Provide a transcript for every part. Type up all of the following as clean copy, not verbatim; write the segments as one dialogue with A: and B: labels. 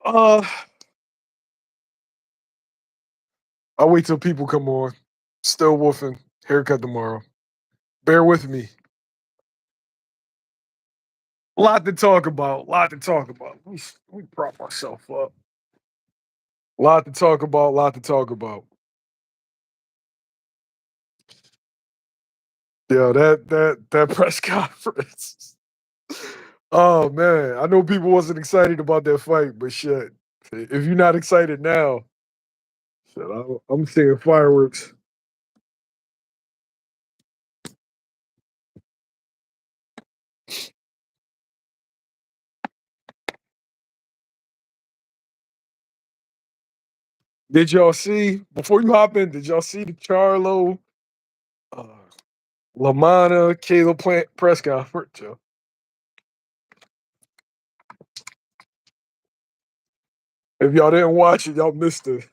A: Uh, I'll wait till people come on. Still woofing. Haircut tomorrow. Bear with me. Lot to talk about. Lot to talk about. Let me prop myself up. Lot to talk about. Lot to talk about. Yeah, that press conference. Oh man, I know people wasn't excited about that fight, but shit, if you're not excited now, shit, I'm seeing fireworks. Did y'all see before you hop in? Did y'all see the Charlo, uh, Lamanna Caleb Plant press conference? Yo? If y'all didn't watch it, y'all missed it.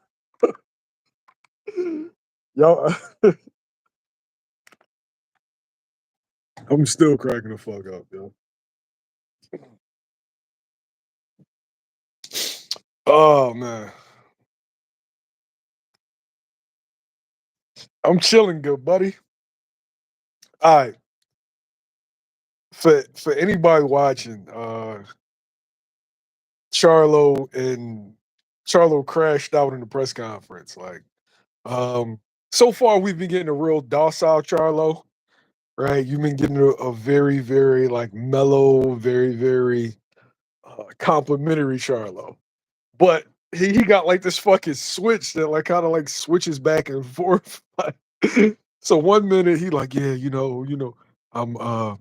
A: Y'all, I'm still cracking the fuck up, yo. Oh man, I'm chilling, good buddy. All right, for anybody watching, Charlo and Charlo crashed out in the press conference. Like, so far we've been getting a real docile Charlo, right? You've been getting a very, very like mellow, very, very complimentary Charlo. But he got like this fucking switch that like kind of like switches back and forth. So one minute he like, yeah, I'm I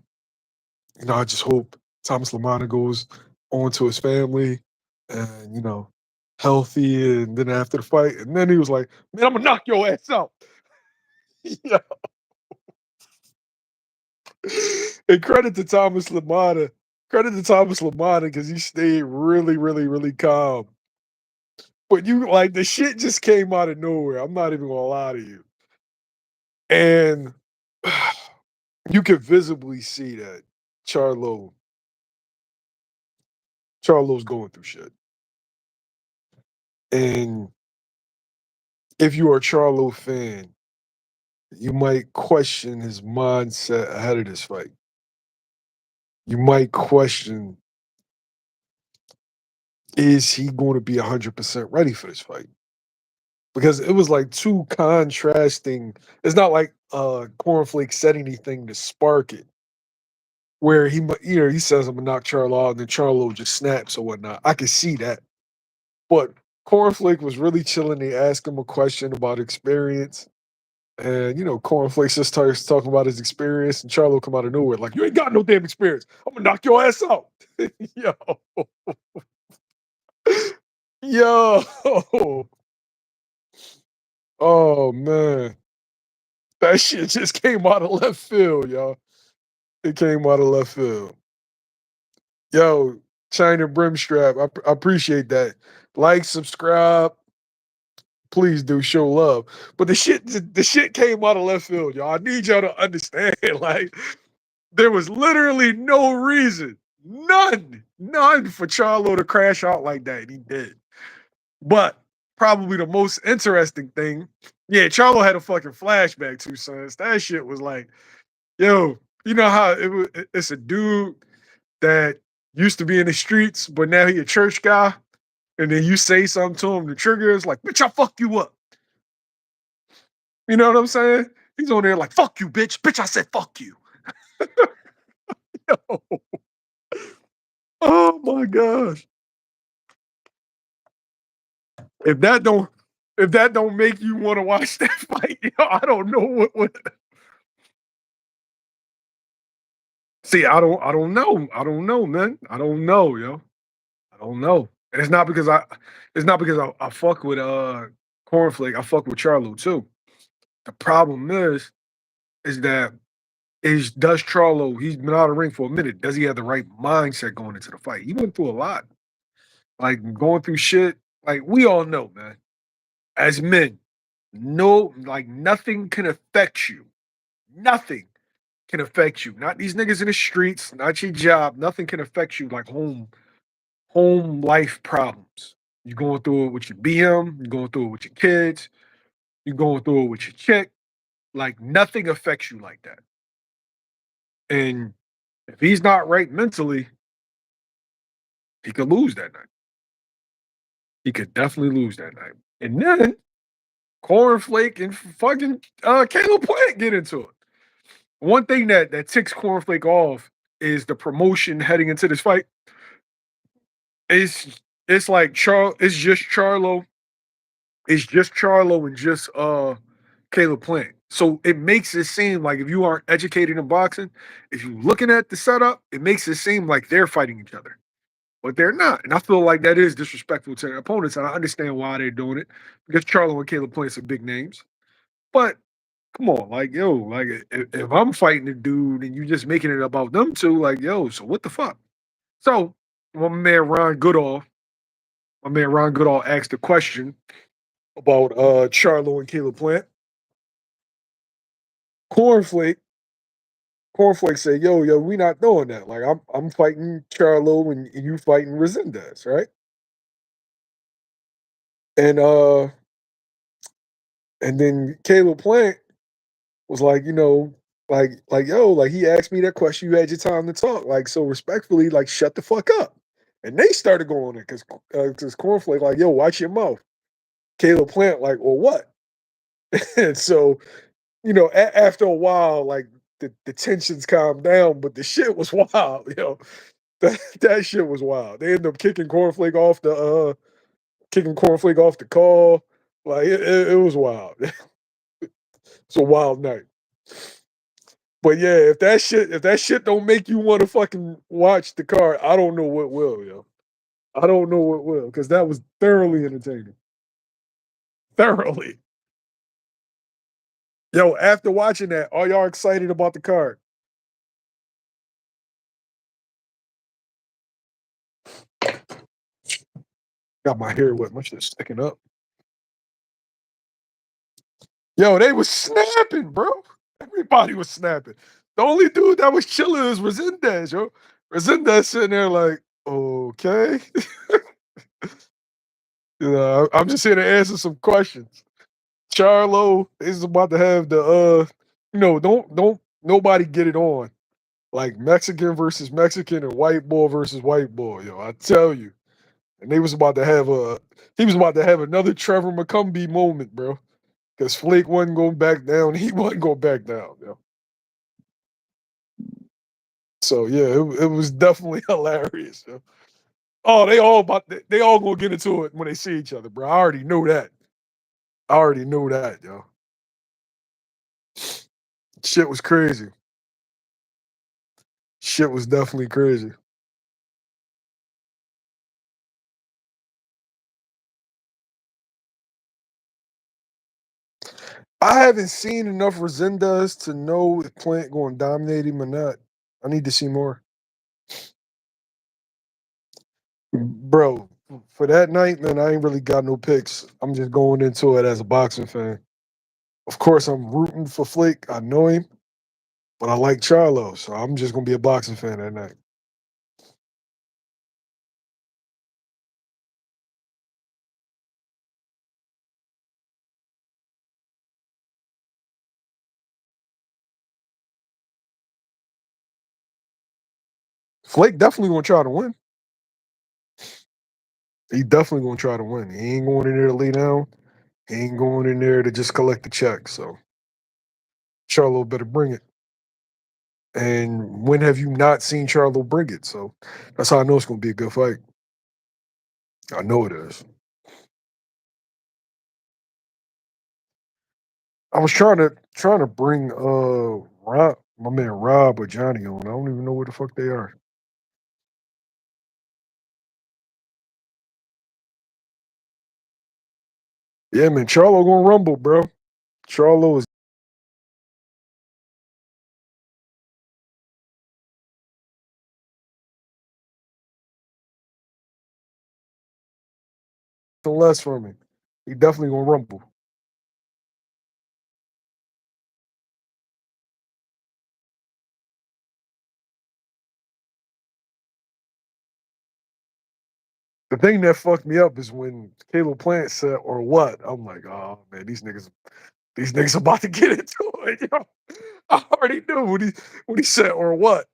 A: just hope Thomas Lamanna goes on to his family and healthy. And then after the fight, and then he was like, man, I'm gonna knock your ass out. Yeah. And credit to Thomas Lamanna because he stayed really, really, really calm. But you like the shit just came out of nowhere. I'm not even gonna lie to you. And you could visibly see that Charlo Charlo's going through shit. And if you are a Charlo fan, you might question his mindset ahead of this fight. You might question, is he going to be 100% ready for this fight? Because it was like two contrasting. It's not like Cornflake said anything to spark it, where he says I'm gonna knock Charlo out, and then Charlo just snaps or whatnot. I can see that, but Cornflake was really chilling. They asked him a question about experience, and Cornflake just starts talking about his experience, and Charlo come out of nowhere like, "You ain't got no damn experience. I'm gonna knock your ass out." Yo, yo, oh man, that shit just came out of left field, y'all. It came out of left field. Yo, China Brimstrap, I appreciate that. Like, subscribe, please do show love. But the shit came out of left field, y'all. I need y'all to understand. Like, there was literally no reason, none for Charlo to crash out like that. And he did. But probably the most interesting thing, yeah, Charlo had a fucking flashback too, sons. That shit was like, yo, you know how it's a dude that used to be in the streets, but now he a church guy, and then you say something to him, the trigger is like, bitch, I'll fuck you up. You know what I'm saying? He's on there like, fuck you, bitch. Bitch, I said fuck you. Yo. Oh my gosh. If that don't if that don't make you want to watch that fight, I don't know what would. See, I don't know. I don't know, man. I don't know, yo. I don't know. And it's not because I fuck with Cornflake. I fuck with Charlo too. The problem is that does Charlo, he's been out of the ring for a minute. Does he have the right mindset going into the fight? He went through a lot. Like going through shit. Like we all know, man. As men, no, like nothing can affect you. Nothing can affect you. Not these niggas in the streets, not your job. Nothing can affect you like home life problems. You're going through it with your BM, you're going through it with your kids, you're going through it with your chick. Like nothing affects you like that. And if he's not right mentally, he could lose that night. He could definitely lose that night. And then Cornflake and fucking Caleb Plant get into it. One thing that ticks Cornflake off is the promotion heading into this fight. It's like it's just Charlo and just Caleb Plant. So it makes it seem like if you aren't educated in boxing, if you're looking at the setup, it makes it seem like they're fighting each other. But they're not. And I feel like that is disrespectful to their opponents. And I understand why they're doing it because Charlo and Caleb Plant are big names. But come on, like, yo, like if I'm fighting a dude and you just making it about them two, like, yo, so what the fuck? So my man Ron Goodall asked a question about Charlo and Caleb Plant. Cornflake, Cornflake said, yo, we not doing that. Like I'm fighting Charlo and you fighting Resendez, right? And and then Caleb Plant was like, yo, like he asked me that question. You had your time to talk. Like, so respectfully, like, shut the fuck up. And they started going there because Cornflake, like, yo, watch your mouth. Caleb Plant, like, well, what? And so, after a while, like the tensions calmed down, but the shit was wild, That shit was wild. They ended up kicking Cornflake off the call. Like it was wild. It's a wild night. But yeah, if that shit don't make you want to fucking watch the card, I don't know what will, yo. I don't know what will, because that was thoroughly entertaining. Thoroughly. Yo, after watching that, are y'all excited about the card? Got my hair wet. My shit's sticking up. Yo, they was snapping, bro. Everybody was snapping. The only dude that was chilling is Resendez, yo. Resendez sitting there like, okay. I'm just here to answer some questions. Charlo is about to have the don't nobody get it on. Like Mexican versus Mexican and white boy versus white boy, yo. I tell you. And he was about to have another Trevor McCumbee moment, bro. Because Flake wasn't going back down. He wasn't going back down, yo. So yeah, it was definitely hilarious. Yo. Oh, they all gonna get into it when they see each other, bro. I already knew that. I already knew that, yo. Shit was crazy. Shit was definitely crazy. I haven't seen enough Resendez to know if Plant going to dominate him or not. I need to see more, bro. For that night, man, I ain't really got no picks. I'm just going into it as a boxing fan. Of course, I'm rooting for Flake. I know him, but I like Charlo, so I'm just gonna be a boxing fan that night. Flake definitely gonna try to win. He definitely gonna try to win. He ain't going in there to lay down. He ain't going in there to just collect the check. So Charlo better bring it. And when have you not seen Charlo bring it? So that's how I know it's gonna be a good fight. I know it is. I was trying to bring Rob, my man Rob or Johnny on. I don't even know where the fuck they are. Yeah, man, Charlo gonna rumble, bro. Charlo is less from him. He definitely gonna rumble. The thing that fucked me up is when Caleb Plant said, "Or what?" I'm like, "Oh man, these niggas about to get into it." Yo. I already knew when he said, "Or what."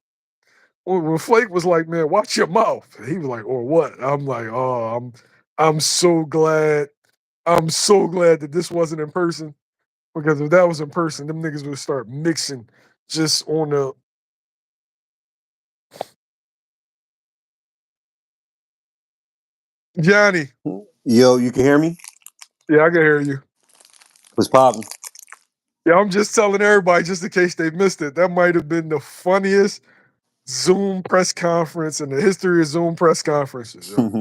A: When Flake was like, "Man, watch your mouth," he was like, "Or what?" I'm like, "Oh, I'm so glad. I'm so glad that this wasn't in person because if that was in person, them niggas would start mixing just on the Johnny."
B: Yo, you can hear me?
A: Yeah, I can hear you.
B: What's poppin'?
A: Yeah, I'm just telling everybody just in case they missed it. That might have been the funniest Zoom press conference in the history of Zoom press conferences, yo.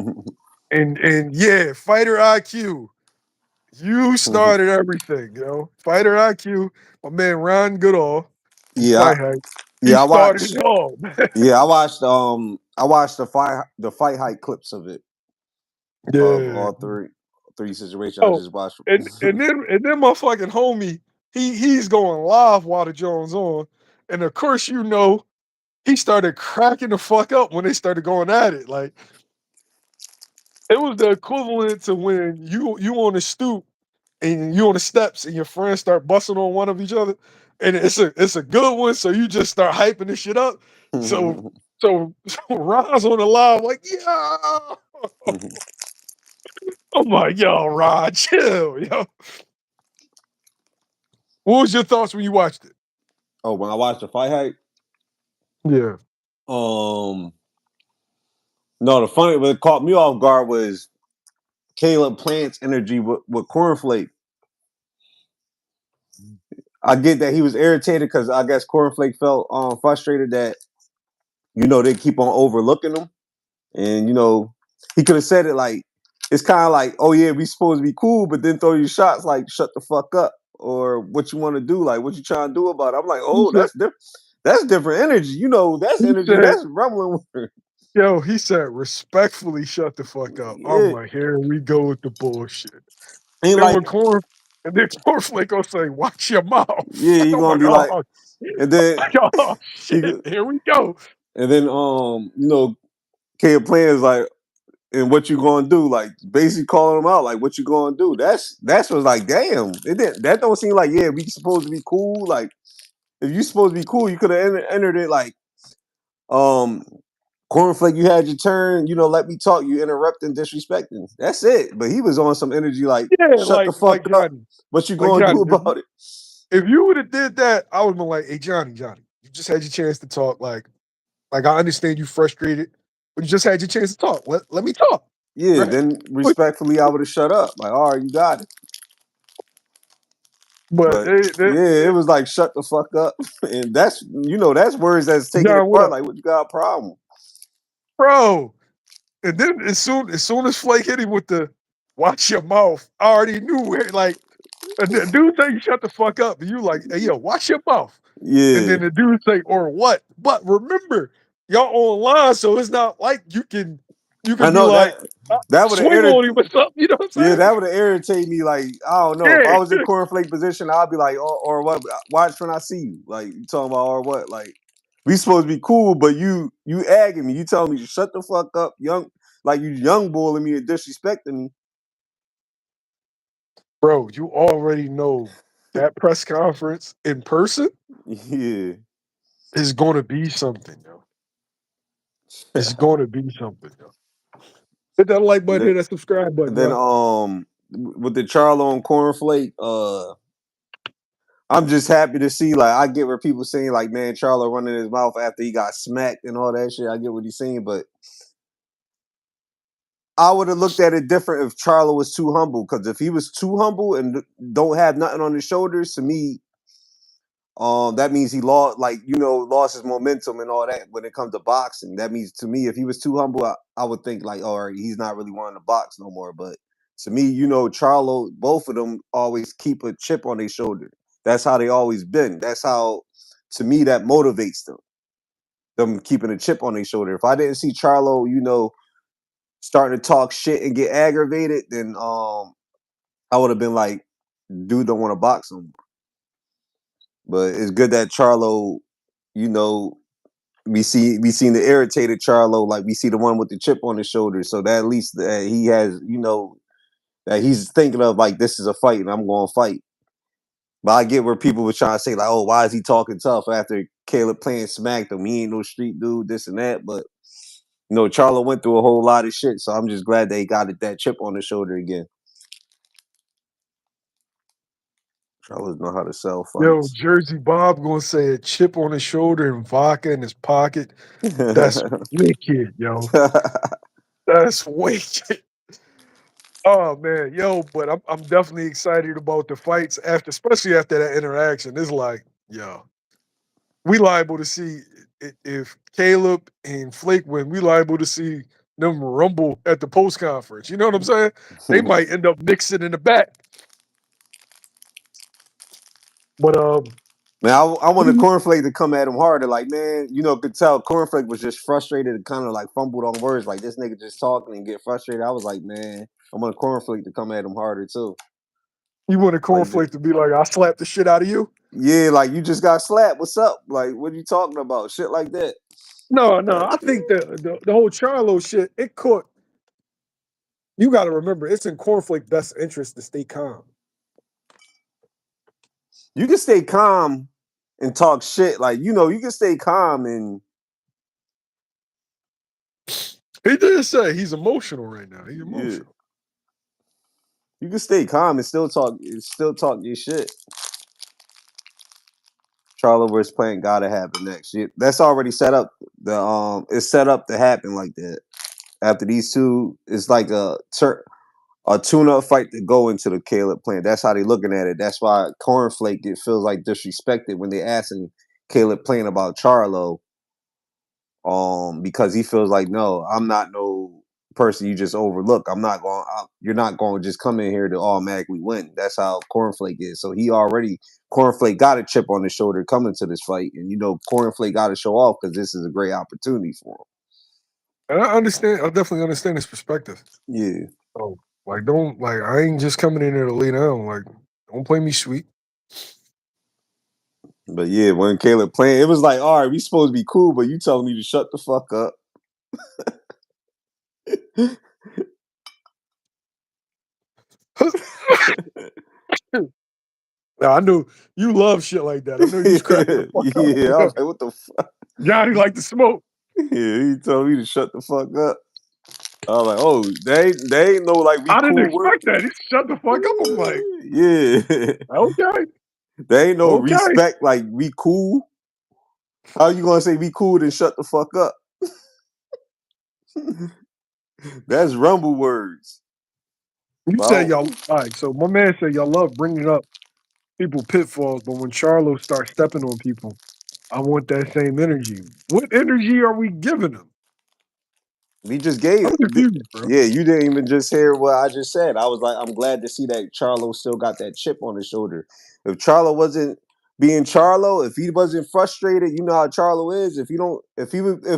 A: And yeah, fighter IQ. You started everything, yo. Fighter IQ, my man Ron Goodall from
B: yeah,
A: Fight Hype. He
B: yeah. I
A: started
B: watched.
A: it all, man.
B: Yeah, I watched the fight hike clips of it of
A: Yeah.
B: all three situations. I
A: Oh,
B: just watched.
A: and then my fucking homie, he's going live while the Jones on. And of course, he started cracking the fuck up when they started going at it. Like it was the equivalent to when you on the stoop and you on the steps and your friends start busting on one of each other, and it's a good one. So you just start hyping this shit up. So so Ron's on the live like, yeah. I'm like, yo, Ron, chill, yo. What was your thoughts when you watched it?
B: Oh, when I watched the fight hike,
A: Yeah.
B: um, no, the funny what caught me off guard was Caleb Plant's energy with Cornflake. I get that he was irritated because I guess Cornflake felt frustrated that they keep on overlooking him. And he could have said it like it's kind of like, oh yeah, we supposed to be cool, but then throw you shots like shut the fuck up or what you want to do, like what you trying to do about it. I'm like,
A: He
B: oh,
A: said,
B: that's different. That's different energy. That's
A: he
B: energy.
A: said,
B: That's rumbling.
A: yo, he said, respectfully shut the fuck up. I'm
B: Yeah,
A: like, here we go with the bullshit.
B: ain't
A: Then
B: like
A: when Corn and then Cornflake gonna say, watch your mouth.
B: yeah, you
A: I'm
B: gonna
A: like,
B: be like,
A: oh,
B: and then
A: oh
B: he
A: shit, here we go.
B: and then Caleb players like, and what you gonna do? Like basically calling him out, like what you gonna do? That's was like, damn, that don't seem like we supposed to be cool, like. If you supposed to be cool, you could have entered it like, um, Cornflake, you had your turn. Let me talk. You interrupting, disrespecting. That's it. But he was on some energy like,
A: Yeah,
B: shut the
A: like
B: fuck up.
A: Johnny.
B: What you
A: Like
B: gonna do
A: Johnny,
B: about it?
A: if you would have did that, I would have been like, hey Johnny, you just had your chance to talk. Like I understand you frustrated, but you just had your chance to talk. Let me talk.
B: Yeah.
A: Right?
B: Then
A: But
B: respectfully, I would have shut up. Like, all right, you got it.
A: but
B: But yeah, it was like shut the fuck up, and that's words that's taking it
A: John, what
B: apart.
A: up?
B: Like, what you got a problem?
A: Bro. And then as soon as Flake hit him with the watch your mouth, I already knew where and the dude say you shut the fuck up. And you like, hey yo, watch your mouth. And
B: Yeah,
A: then the dude say, or what? But remember, y'all online, so it's not like you can
B: I
A: be
B: know
A: like,
B: that would have
A: swing on him or something, you know what
B: Yeah,
A: I'm
B: that would have irritated me. Like, I don't know. If I
A: saying?
B: was in Cornflake position, I'd be like, or what? Watch when I see you. Like, you talking about or what? Like, we supposed to be cool, but you agging me. You telling me to shut the fuck up, like you young bullying me and disrespecting me.
A: Bro, you already know that press conference in person
B: Yeah.
A: is gonna be something, yo. It's gonna be something, yo. Hit that like button,
B: then,
A: hit that subscribe button,
B: then
A: yo.
B: with the Charlo and Cornflake, I'm just happy to see. Like, I get where people saying like, man, Charlo running his mouth after he got smacked and all that shit. I get what he's saying, but I would have looked at it different if Charlo was too humble. Because if he was too humble and don't have nothing on his shoulders, to me, that means he lost his momentum and all that when it comes to boxing. That means to me, if he was too humble, I would think like, all right, he's not really wanting to box no more. But to me, Charlo, both of them always keep a chip on their shoulder. That's how they always been. That's how, to me, that motivates them keeping a chip on their shoulder. If I didn't see Charlo, starting to talk shit and get aggravated, then I would have been like, dude don't want to box him. But it's good that Charlo, you know, we seen the irritated Charlo, like we see the one with the chip on his shoulder. So that at least he has, that he's thinking of like this is a fight and I'm going to fight. But I get where people were trying to say like, oh, why is he talking tough after Caleb Plant smacked him? He ain't no street dude, this and that. But Charlo went through a whole lot of shit, so I'm just glad they got that chip on his shoulder again. Charlo know how to sell fights.
A: Yo, Jersey Bob gonna say a chip on his shoulder and vodka in his pocket. That's wicked, yo. That's wicked. Oh man, yo, but I'm definitely excited about the fights especially after that interaction. It's like, yo, we liable to see if Caleb and Flake win, we liable to see them rumble at the post conference. You know what I'm saying? They might end up mixing in the back. But
B: man, I wanted Cornflake to come at him harder. Like, man, could tell Cornflake was just frustrated and kind of like fumbled on words. Like, this nigga just talking and get frustrated. I was like, man, I want Cornflake to come at him harder too.
A: You wanted Cornflake to be like, I slapped the shit out of you?
B: Yeah, like you just got slapped. What's up? Like, what are you talking about? Shit like that.
A: No, I think the whole Charlo shit, it caught. You got to remember, it's in Cornflake's best interest to stay calm.
B: You can stay calm and talk shit. Like, you can stay calm and.
A: He did say he's emotional right now. He's emotional.
B: Yeah. You can stay calm and still talk your shit. Charlo versus Plant gotta happen next. That's already set up. It's set up to happen like that. After these two, it's like a tune-up fight to go into the Caleb Plant. That's how they looking at it. That's why Cornflake feels like disrespected when they asking Caleb Plant about Charlo. Because he feels like, no, I'm not no person you just overlook. You're not going to just come in here to automatically win. That's how Cornflake is. So Cornflake got a chip on his shoulder coming to this fight. And, Cornflake got to show off because this is a great opportunity for him.
A: And I definitely understand his perspective.
B: Yeah.
A: Oh, I ain't just coming in here to lay down. Like, don't play me sweet.
B: But yeah, when Caleb Plant, it was like, all right, we supposed to be cool, but you telling me to shut the fuck up.
A: Now, I knew you love shit like that. I know you was cracking the fuck up.
B: Yeah, I was like, what the fuck?
A: Johnny like to smoke.
B: Yeah, he told me to shut the fuck up. I was like, oh, they ain't no like we
A: I didn't
B: cool
A: expect that. He shut the fuck up. I'm like,
B: yeah.
A: Okay.
B: They ain't no respect like we cool. How you gonna say we cool then shut the fuck up? That's rumble words.
A: You said y'all. All right, so my man said y'all love bringing up people pitfalls, but when Charlo starts stepping on people, I want that same energy. What energy are we giving him?
B: We just gave
A: I'm confused, bro.
B: Yeah, you didn't even just hear what I just said. I was like, I'm glad to see that Charlo still got that chip on his shoulder. If Charlo wasn't being Charlo, if he wasn't frustrated, you know how Charlo is. If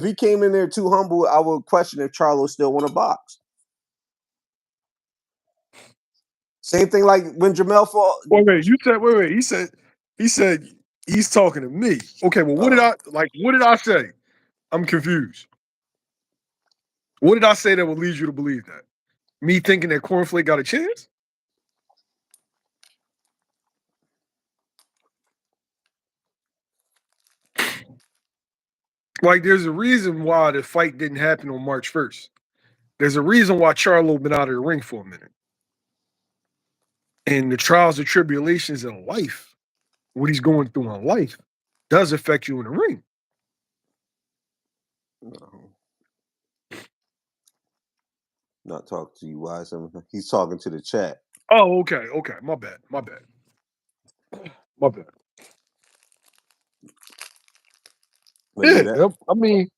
B: he came in there too humble, I would question if Charlo still want to box. Same thing like when Jermall fought.
A: Wait. You said wait. He said he's talking to me. Okay, well, what did I say? I'm confused. What did I say that would lead you to believe that? Me thinking that Cornflake got a chance? Like, there's a reason why the fight didn't happen on March 1st. There's a reason why Charlo been out of the ring for a minute. And the trials and tribulations in life, what he's going through in life, does affect you in the ring.
B: No. Not talking to you, Wise. He's talking to the chat.
A: Oh, okay. My bad. Yeah, I mean,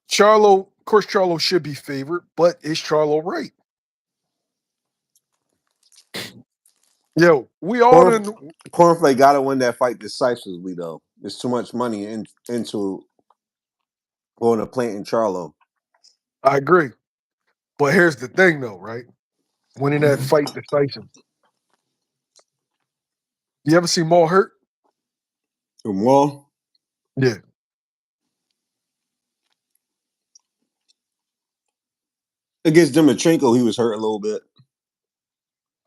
A: Charlo, of course, Charlo should be favored, but is Charlo right? Yo, we all
B: Cornflake got to win that fight decisively, though. There's too much money into going to Plant and Charlo.
A: I agree. But here's the thing, though, right? Winning that fight decisive. You ever see Maul hurt?
B: Maul?
A: Yeah.
B: Against Dimitrenko, he was hurt a little bit.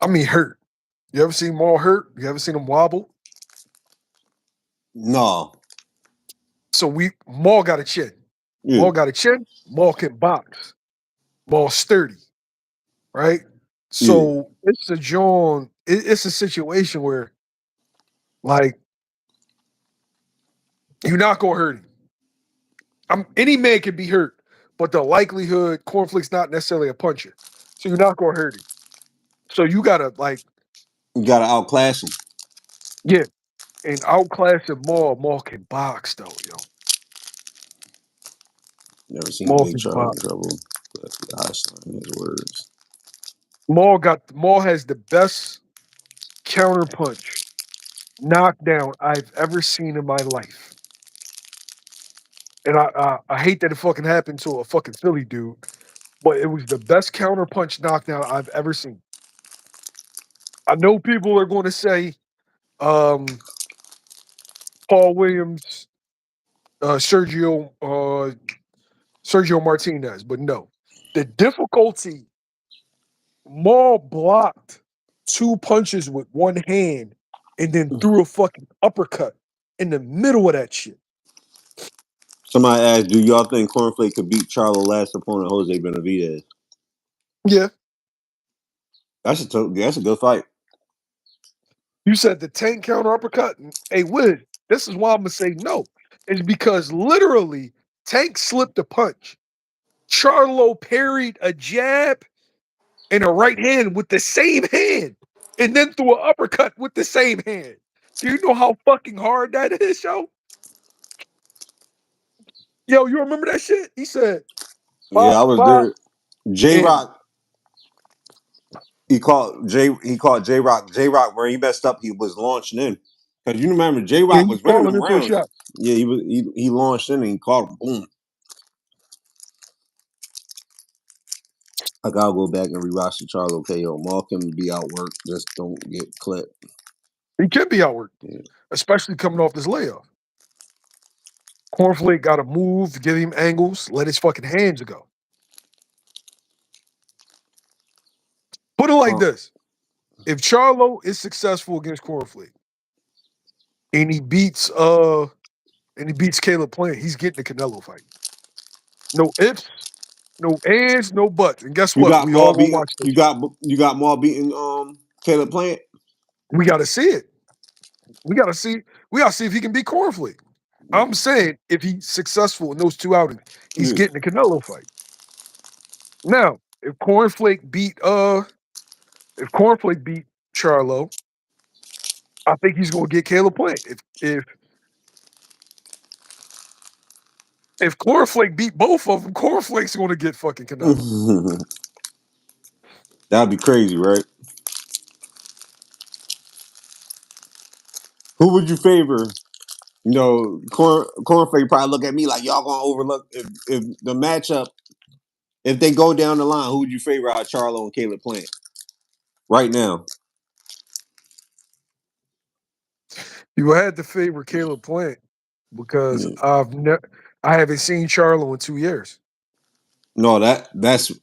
A: I mean, hurt. You ever seen Maul hurt? You ever seen him wobble?
B: No.
A: So Maul got a chin.
B: Yeah.
A: Maul got a chin. Maul can box. Maul sturdy, right? So it's a John. It's a situation where, like, you're not gonna hurt him. Any man can be hurt, but the likelihood Cornflake's not necessarily a puncher, so you're not gonna hurt him. So you gotta
B: You gotta outclass him.
A: Yeah, and outclassing Maul. Maul can box though, yo.
B: Never seen
A: Maul
B: Big
A: can
B: Charlie in
A: box.
B: trouble. But I in his words.
A: Maul has the best counter punch knockdown I've ever seen in my life. And I hate that it fucking happened to a fucking Philly dude, but it was the best counter punch knockdown I've ever seen. I know people are going to say Paul Williams, Sergio Martinez, but no. The difficulty, Maul blocked 2 punches with one hand and then threw a fucking uppercut in the middle of that shit.
B: Somebody asked, do y'all think Cornflake could beat Charlo last opponent, Jose Benavidez?
A: Yeah.
B: That's a good fight.
A: You said the Tank counter uppercut. Hey, Wiz, this is why I'm going to say no. It's because literally Tank slipped a punch. Charlo parried a jab and a right hand with the same hand and then threw an uppercut with the same hand. Do you know how fucking hard that is, yo? Yo, you remember that shit? He said,
B: Yeah, I was
A: five,
B: there. J Rock. He called J Rock. J Rock, where he messed up, he was launching in. Because you remember J Rock was winning them rounds. Yeah, he launched in and he caught him. Boom. I gotta go back and rewatch the Charlo KO. Maul can be outworked, just don't get clipped.
A: He can be outworked, especially coming off this layoff. Cornflake got to move, give him angles, let his fucking hands go. Put it like this. If Charlo is successful against Cornflake and he beats Caleb Plant, he's getting the Canelo fight. No ifs, no ands, no buts. And guess what? We all gonna watch this.
B: You got Maul beating Caleb Plant?
A: We gotta see it. We gotta see if he can beat Cornflake. I'm saying if he's successful in those 2 outings, he's getting the Canelo fight. Now, if Cornflake beat Charlo, I think he's gonna get Caleb Plant. If Cornflake beat both of them, Cornflake's gonna get fucking Canelo.
B: That'd be crazy, right? Who would you favor? You know, Cornflake probably look at me like y'all gonna overlook if the matchup. If they go down the line, who would you favor out of Charlo and Caleb Plant right now?
A: You had to favor Caleb Plant because I haven't seen Charlo in 2 years.
B: No, that's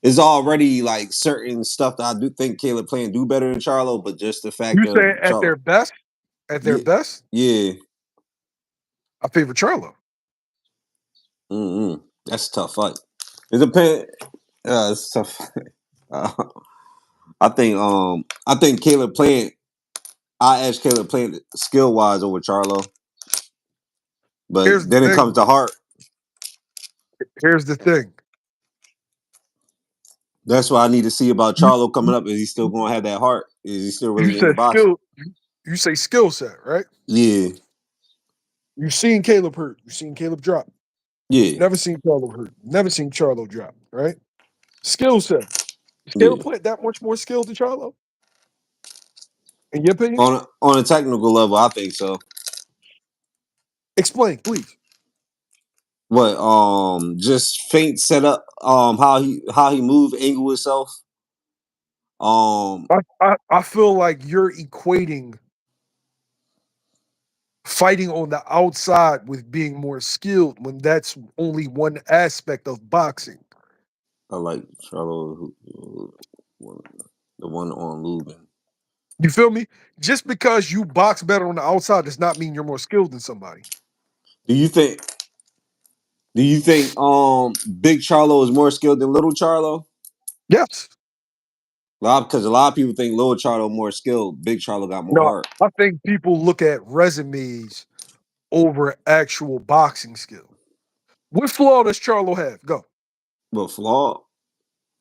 B: it's already like certain stuff that I do think Caleb Plant do better than Charlo, but just the fact
A: You say at their best? At their best?
B: Yeah.
A: I favor Charlo.
B: That's a tough fight. It depends. It's tough. I think Caleb Plant. I edge Caleb Plant skill wise over Charlo, but then it comes to heart.
A: Here's the thing.
B: That's what I need to see about Charlo coming up. Is he still going to have that heart? Is he still really in the box?
A: You say skill set, right?
B: Yeah.
A: You've seen Caleb hurt. You've seen Caleb drop.
B: Yeah.
A: Never seen Charlo hurt. Never seen Charlo drop, right? Skill set. Is Caleb Plant that much more skilled than Charlo? In your opinion?
B: On a technical level, I think so.
A: Explain, please.
B: What? Just feint setup. How he move, angle himself.
A: I feel like you're equating fighting on the outside with being more skilled when that's only one aspect of boxing.
B: I like Charlo, the one on Lubin.
A: You feel me? Just because you box better on the outside does not mean you're more skilled than somebody.
B: Do you think? Do you think Big Charlo is more skilled than Little Charlo?
A: Yes.
B: Because a lot of people think Little Charlo more skilled. Big Charlo got more
A: No,
B: heart.
A: I think people look at resumes over actual boxing skill. What flaw does Charlo have? Go.
B: But flawed.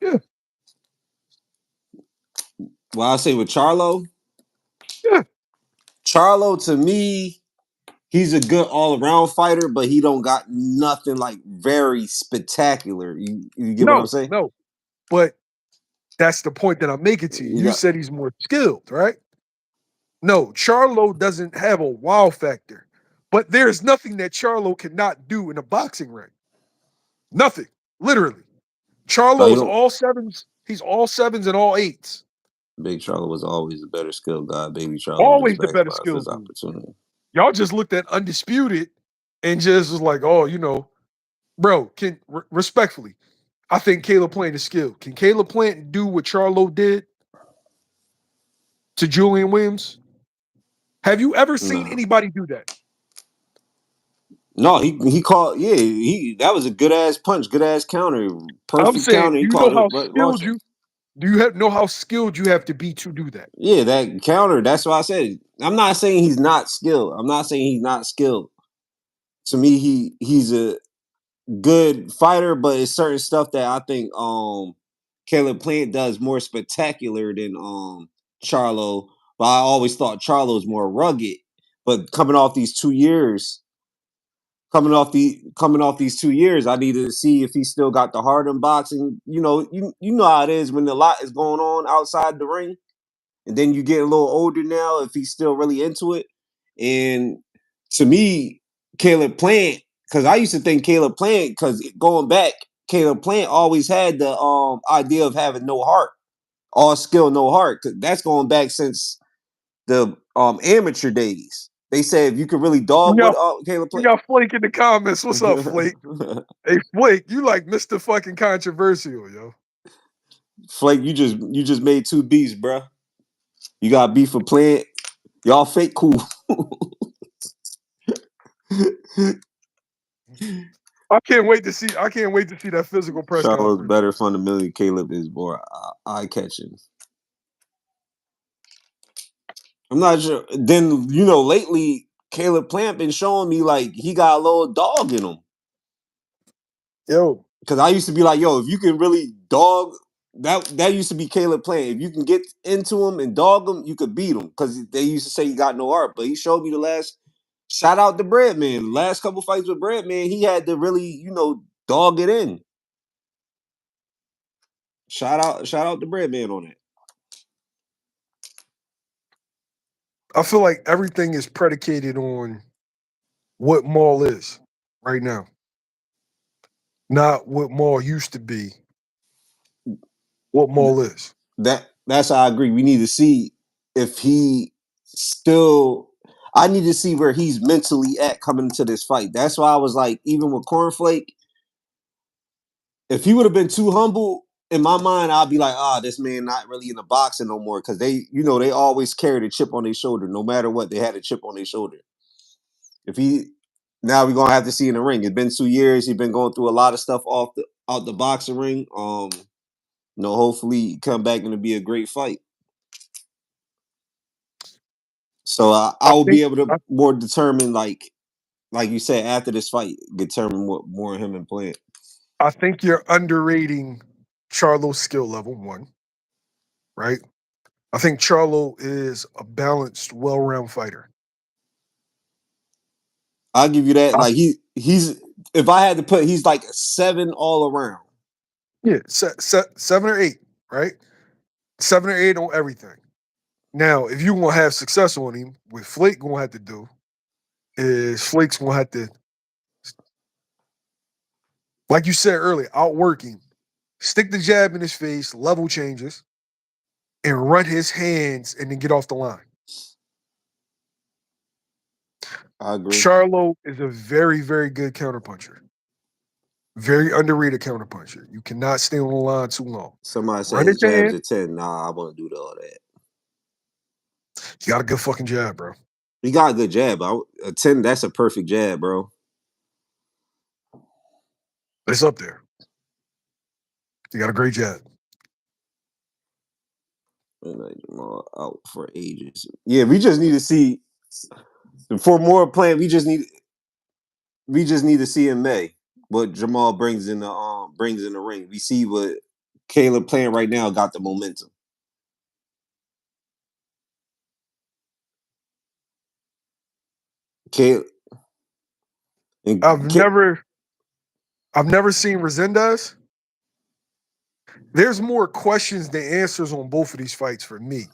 A: Yeah,
B: Well, I say with Charlo,
A: yeah.
B: Charlo to me, he's a good all around fighter, but he don't got nothing like very spectacular. You get what I'm
A: No,
B: saying?
A: no. But that's the point that I'm making to you.
B: You
A: You
B: got
A: said he's more skilled, right? No, Charlo doesn't have a wow factor. But there's nothing that Charlo cannot do in a boxing ring. Nothing. Literally.
B: so
A: Charlo
B: you
A: is
B: don't.
A: all sevens. He's all sevens and all eights.
B: Big Charlo was always a better skill guy. Baby Charlo just
A: Always the better
B: maximized his
A: skilled dude.
B: opportunity.
A: Y'all just looked at Undisputed and just was like, oh, bro, respectfully, I think Caleb Plant is skilled. Can Caleb Plant do what Charlo did to Julian Williams? Have you ever seen
B: No,
A: anybody do that?
B: no, he called. Yeah, he that was a good ass punch, good ass counter,
A: I'm
B: perfect
A: saying,
B: counter. He
A: do you know
B: called it
A: how
B: right
A: skilled
B: launcher.
A: you know how skilled you have to be to do that?
B: Yeah, that counter. That's why I said. I'm not saying he's not skilled. I'm not saying he's not skilled. To me, he's a good fighter, but it's certain stuff that I think Caleb Plant does more spectacular than Charlo. But I always thought Charlo was more rugged. But coming off these 2 years, I needed to see if he still got the heart in boxing. You know how it is when a lot is going on outside the ring, and then you get a little older now. If he's still really into it, and to me, Caleb Plant, because I used to think Caleb Plant, because going back, Caleb Plant always had the idea of having no heart, all skill, no heart. 'Cause that's going back since the amateur days. They say if you could really
A: We
B: dog with
A: got
B: Caleb
A: we
B: Plant.
A: got Flake in the comments. What's up, Flake? Hey, Flake, you like Mr. fucking controversial, yo.
B: Flake, you just made two beefs, bro. You got beef for Plant. Y'all fake cool.
A: I can't wait to see that physical press
B: Charlo's
A: conference.
B: better fundamentally. Caleb is more eye catching. I'm not sure. Then lately Caleb Plant been showing me like he got a little dog in him.
A: Yo,
B: Because I used to be like, yo, if you can really dog that used to be Caleb Plant. If you can get into him and dog him, you could beat him. Because they used to say he got no heart, but he showed me the last. Shout out to Breadman. Last couple fights with Breadman, he had to really dog it in. Shout out to Breadman on it.
A: I feel like everything is predicated on what Maul is right now, not what Maul used to be. What Maul is.
B: That's how I agree. We need to see if he still. I need to see where he's mentally at coming into this fight. That's why I was like, even with Cornflake, if he would have been too humble, in my mind, I'd be like, this man not really in the boxing no more. Cause they always carried a chip on their shoulder. No matter what, they had a chip on their shoulder. If he Now we're gonna have to see in the ring. It's been 2 years. He's been going through a lot of stuff out the boxing ring. Hopefully come back and it'll be a great fight. So I
A: I
B: will be
A: think
B: able to
A: I,
B: more determine, like you said, after this fight, determine what more of him and Plant.
A: I think you're underrating Charlo's skill level, one, right? I think Charlo is a balanced, well-rounded fighter.
B: I'll give you that.
A: I,
B: Like he's if I had to put, he's like a 7 all around.
A: yeah, 7 or 8, right? 7 or 8 on everything. Now, if you want to have success on him, what Flake gonna have to do is Flake's gonna have to, like you said earlier, outwork him, stick the jab in his face, level changes, and run his hands and then get off the line.
B: I agree.
A: Charlo is a very, very good counterpuncher. Very underrated counterpuncher. You cannot stay on the line too long.
B: Somebody said
A: Run
B: his
A: it
B: jab's
A: in.
B: a 10. Nah, I won't do all that.
A: You got a good fucking jab, bro.
B: He got a good jab. A 10, that's a perfect jab, bro.
A: It's up there. You got a great jab.
B: Jermall out for ages. Yeah, we just need to see for more playing. We just need to see in May what Jermall brings in the ring. We see what Caleb playing right now got the momentum. Caleb,
A: I've never seen Resendez. There's more questions than answers on both of these fights for me.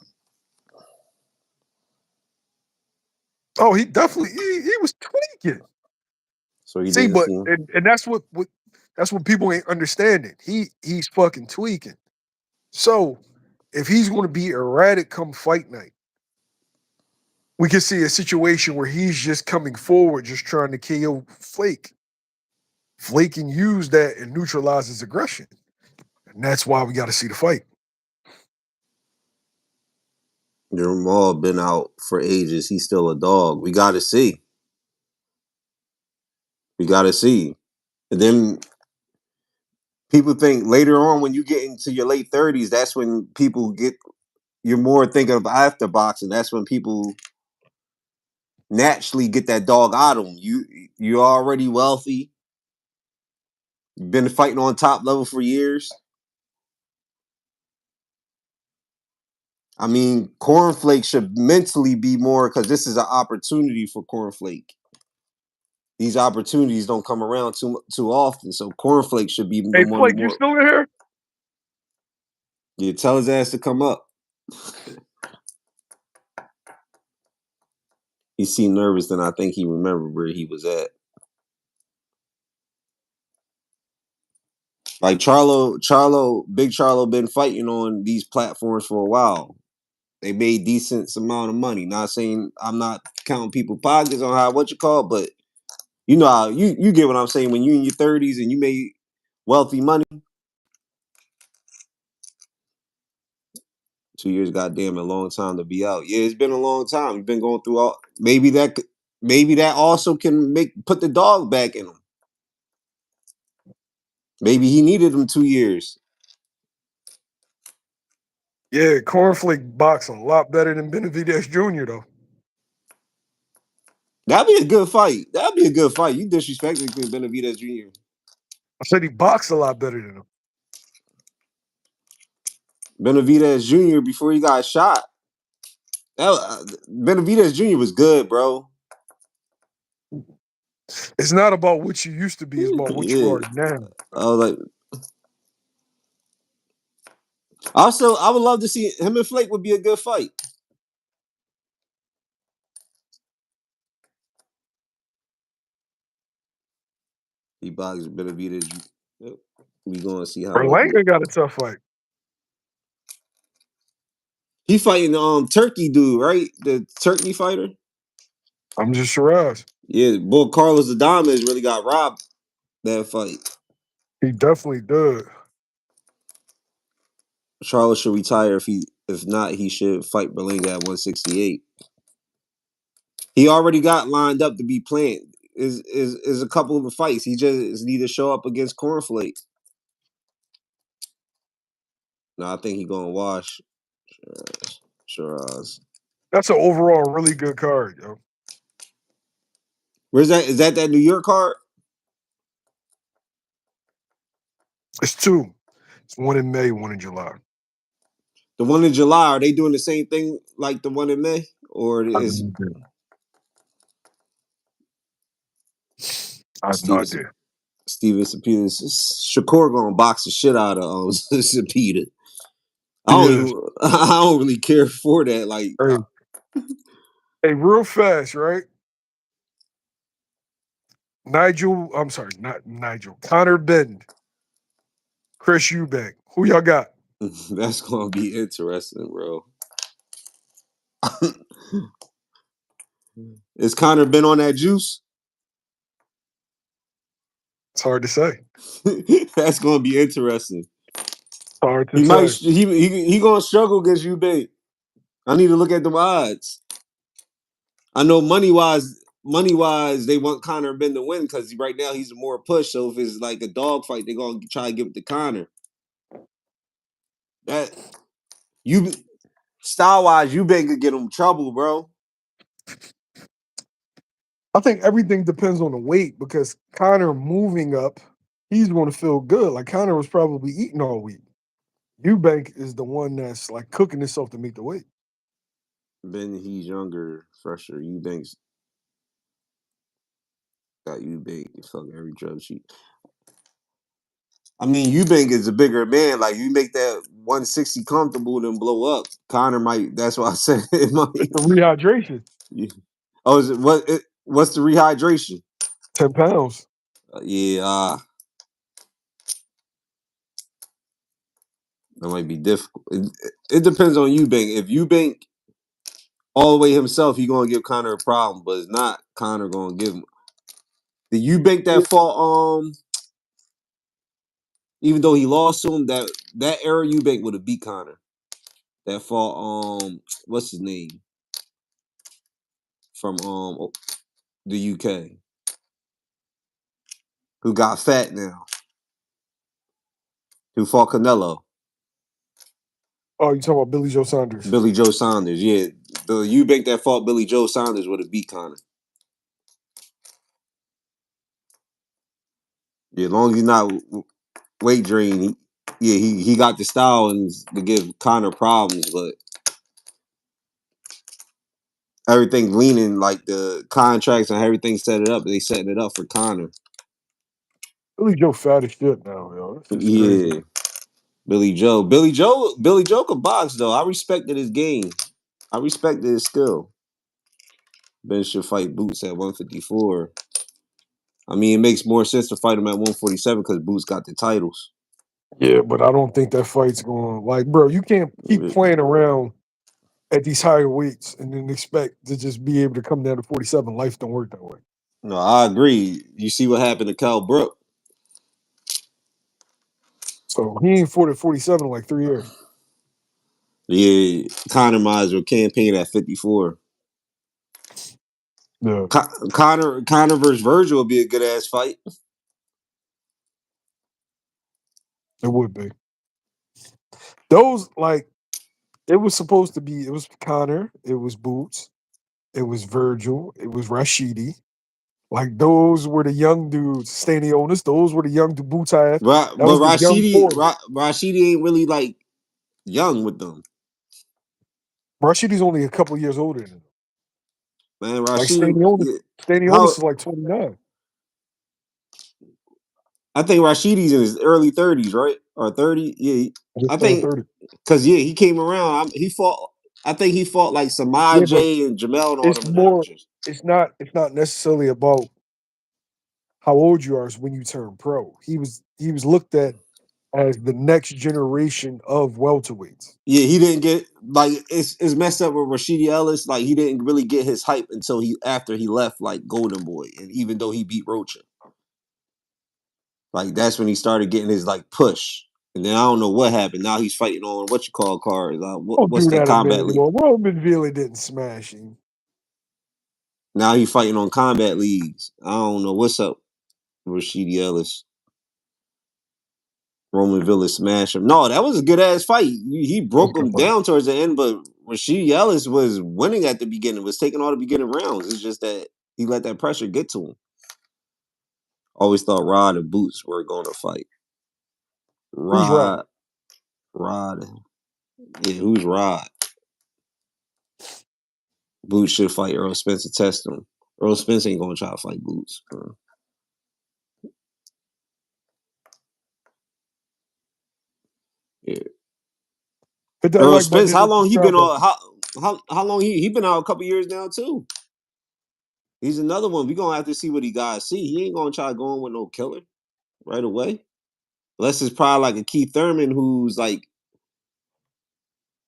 A: Oh, he definitely he was tweaking.
B: So he
A: See,
B: didn't
A: but
B: see him.
A: and that's what people ain't understanding. He's fucking tweaking. So if he's going to be erratic come fight night, we can see a situation where he's just coming forward, just trying to KO Flake. Flake can use that and neutralize his aggression. And that's why we got to see the fight.
B: Jermall been out for ages. He's still a dog. We got to see. And then people think later on when you get into your late 30s, that's when you're more thinking of after boxing. That's when people naturally get that dog out of them. You're already wealthy. You've been fighting on top level for years. I mean, Cornflake should mentally be more because this is an opportunity for Cornflake. These opportunities don't come around too often, so Cornflake should be the
A: Hey,
B: one
A: Flake, you
B: more.
A: still in here?
B: Yeah, tell his ass to come up. He seemed nervous, and I think he remembered where he was at. Like Big Charlo been fighting on these platforms for a while. They made decent amount of money. Not saying I'm not counting people pockets on but you know how you get what I'm saying. When you in your 30s and you made wealthy money, 2 years, goddamn, a long time to be out. Yeah, it's been a long time. You've been going through all. Maybe that also can put the dog back in him. Maybe he needed them 2 years.
A: Yeah, Cornflake box a lot better than Benavidez Jr. though.
B: That'd be a good fight. You disrespected Benavidez Jr.
A: I said he boxed a lot better than him.
B: Benavidez Jr. before he got shot. Benavidez Jr. was good, bro.
A: It's not about what you used to be; it's about what you
B: Yeah.
A: are now.
B: I was like, also, I would love to see him and Flake would be a good fight. He boxes Benavidez. We gonna see how it be.
A: Berlanga got a tough fight.
B: He fighting Turkey dude, right? The Turkey fighter.
A: I'm just Shiraz.
B: Yeah, boy, Carlos Adames really got robbed that fight.
A: He definitely did.
B: Charlo should retire if not, he should fight Berlanga at 168. He already got lined up to be playing. Is a couple of the fights. He just need to show up against Cornflake. No, I think he gonna wash Shiraz.
A: That's an overall really good card, yo.
B: Where's that? Is that New York card?
A: It's two. It's one in May, one in July.
B: The one in July, are they doing the same thing like the one in May? Or
A: I
B: is
A: have no idea.
B: Steven Sapita, Shakur gonna box the shit out of Sapita.
A: Yes.
B: I don't really care for that. Like,
A: Hey, real fast, right? Connor Benton, Chris Eubank. Who y'all got?
B: that's gonna be interesting, bro. Is Conor been on that juice?
A: It's hard to say.
B: That's gonna be interesting.
A: Hard to
B: He might
A: say.
B: he gonna struggle against Eubank. I need to look at the odds. I know money wise, they want Conor Ben to win because right now he's a more push. So if it's like a dog fight, they're gonna try to give it to Conor. That you style wise, Eubank could get him trouble, bro.
A: I think everything depends on the weight because Connor moving up, he's going to feel good. Like Connor was probably eating all week. Eubank is the one that's like cooking himself to make the weight.
B: Ben, he's younger, fresher. Eubank's got Eubank. Fuck every drug sheet. I mean, Eubank is a bigger man. Like you make that 160 comfortable, then blow up. Connor might. That's why I said it might.
A: It's the rehydration.
B: Yeah. Oh, is it what? What's the rehydration?
A: 10 pounds.
B: Yeah, that might be difficult. It depends on Eubank. If Eubank all the way himself, he gonna give Connor a problem. But it's not Connor gonna give him. The Eubank that fought, even though he lost to him, that era Eubank would have beat Connor. That fought, what's his name from the UK, who got fat now, who fought Canelo.
A: Oh, you talking about Billy Joe Saunders?
B: Billy Joe Saunders, yeah. The Eubank that fought Billy Joe Saunders would have beat Connor. Yeah, as long as he's not weight drain, he got the style and to give Connor problems, but everything leaning like the contracts and everything set it up. They setting it up for Connor.
A: Billy Joe fat as shit now, yo. This is crazy.
B: Yeah, Billy Joe could box though. I respected his game. I respected his skill. Ben should fight Boots at 154. I mean, it makes more sense to fight him at 147 because Boots got the titles.
A: Yeah, but I don't think that fight's going like, bro, you can't keep playing around at these higher weights and then expect to just be able to come down to 47. Life don't work that way.
B: No, I agree. You see what happened to Cal Brook.
A: So he ain't fought at 47 in like 3 years.
B: Yeah, Conor might as well campaign at 54.
A: Yeah,
B: Conor versus Virgil would be a good ass fight.
A: it would be. Those like it was supposed to be. It was Connor. It was Boots. It was Virgil. It was Rashidi. Like those were the young dudes. Stanionis. Those were the young Boots had.
B: But
A: That was the young four.
B: Rashidi ain't really like young with them.
A: Rashidi's only a couple years older than him.
B: Man,
A: Like
B: Rashidi,
A: Stanionis. Stanionis
B: how
A: is like 29.
B: I think Rashidi's in his early 30s, right? Or 30? Yeah,
A: Just
B: I
A: turned
B: think
A: 30.
B: because he came around. He fought. I think he fought like
A: Yeah,
B: Samaj
A: but
B: and Jermall and all
A: it's
B: them in the
A: more.
B: amateurs.
A: It's not necessarily about how old you are. Is when you turn pro. He was looked at as the next generation of welterweights.
B: Yeah, he didn't get like it's messed up with Rashidi Ellis. Like he didn't really get his hype until after he left like Golden Boy, and even though he beat Rocha, like that's when he started getting his like push. And then I don't know what happened. Now he's fighting on what you call cards.
A: Don't
B: What's
A: do
B: that
A: that a
B: combat
A: minute
B: league?
A: ago. Roman really didn't smash him.
B: Now he's fighting on combat leagues. I don't know what's up with Rashidi Ellis. Roman Villa smashed him. No, that was a good ass fight. He
A: That was
B: broke
A: a good
B: him
A: fight.
B: down towards the end, but Rashidi Ellis was winning at the beginning, was taking all the beginning rounds. It's just that he let that pressure get to him. Always thought Rod and Boots were going to fight.
A: Who's Rod?
B: Rod. Yeah, who's Rod? Boots should fight Earl Spence to test him. Earl Spence ain't going to try to fight Boots. Yeah.
A: Hit that
B: Earl
A: like button.
B: Spence,
A: Hit
B: how
A: that
B: long he been
A: subscribe button.
B: on? How long he been out a couple years now too? He's another one. We gonna have to see what he got to see. He ain't gonna try to go in with no killer right away. Unless it's probably like a Keith Thurman who's like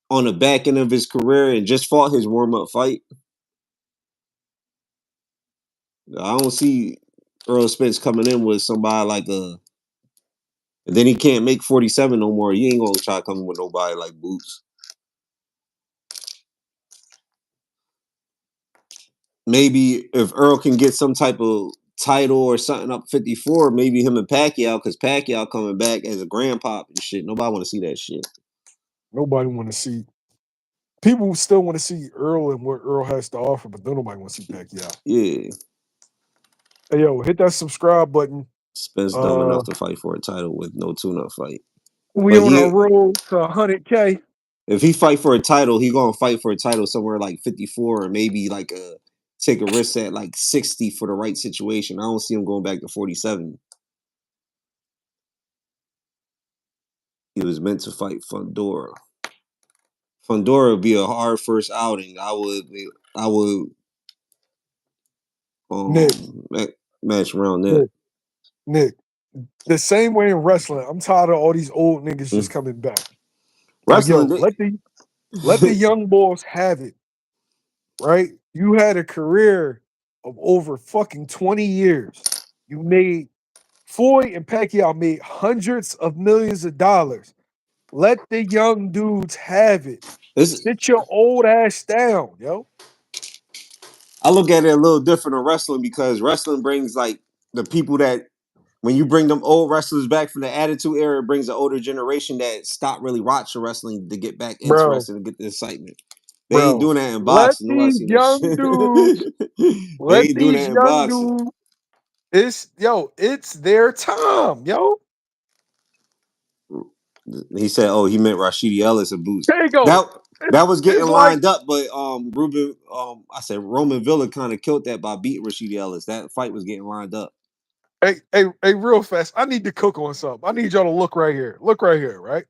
B: on the back end of his career and just fought his warm up fight. I don't see Earl Spence coming in with somebody like a. And then he can't make 47 no more. You ain't gonna try coming with nobody like Boots. Maybe if Earl can get some type of title or something up 54, maybe him and Pacquiao, because Pacquiao coming back as a grandpa and shit. Nobody want to see that shit.
A: Nobody want to see. People still want to see Earl and what Earl has to offer, but don't nobody want to see Pacquiao.
B: Yeah.
A: Hey, yo, hit that subscribe button.
B: Spence dumb enough to fight for a title with no tune-up fight.
A: We
B: But
A: on our road to 100K.
B: If he fight for a title, he gonna fight for a title somewhere like 54 or maybe like take a risk at like 60 for the right situation. I don't see him going back to 47. He was meant to fight Fundora. Fundora would be a hard first outing. I would
A: Nick,
B: match around that.
A: Nick, the same way in wrestling. I'm tired of all these old niggas just coming back. Like, yo,
B: Wrestling,
A: let the young boys have it. Right? You had a career of over fucking 20 years. You made Floyd and Pacquiao made hundreds of millions of dollars. Let the young dudes have it. Sit your old ass down, yo.
B: I look at it a little different in wrestling because wrestling brings like the people that when you bring them old wrestlers back from the Attitude Era, it brings the older generation that stopped really watching wrestling to get back into wrestling and get the excitement. They ain't doing that in
A: let
B: boxing. Nobody
A: these
B: seen that
A: young
B: shit.
A: dudes,
B: They
A: let
B: ain't doing
A: these
B: that in
A: young
B: boxing.
A: dudes, it's their time, yo.
B: He said, "Oh, he meant Rashidi Ellis and Boots."
A: There you go.
B: That was getting
A: It's like,
B: lined up, but I said Roman Villa kind of killed that by beating Rashidi Ellis. That fight was getting lined up.
A: hey, real fast. I need to cook on something. I need y'all to look right here. Look right here, right?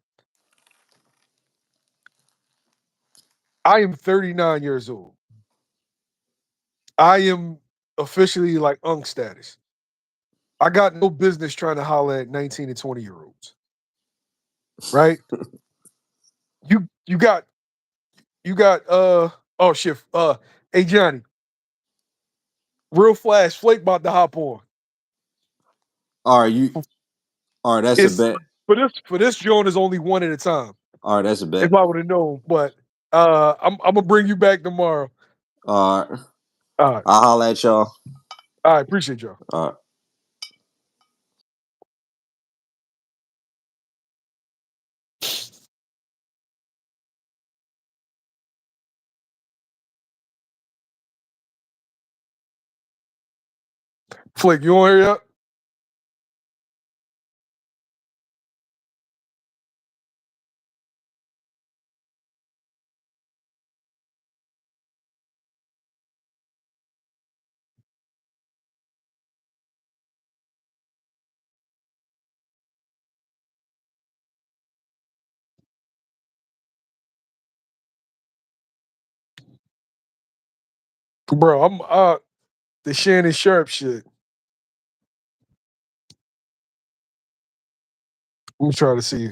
A: I am 39 years old. I am officially like unk status. I got no business trying to holler at 19 and 20-year-olds. Right? You got oh shit. Hey Johnny. Real flash, Flake about to hop on.
B: All right, that's a bet.
A: For this joint is only one at a time.
B: All right, that's a bet.
A: If I would have known, but I'm gonna bring you back tomorrow.
B: All right.
A: All right.
B: I'll holler at y'all.
A: All right, appreciate y'all.
B: All right.
A: Flake, you on here yet? Bro, I'm the Shannon Sharp shit. Let me try to see.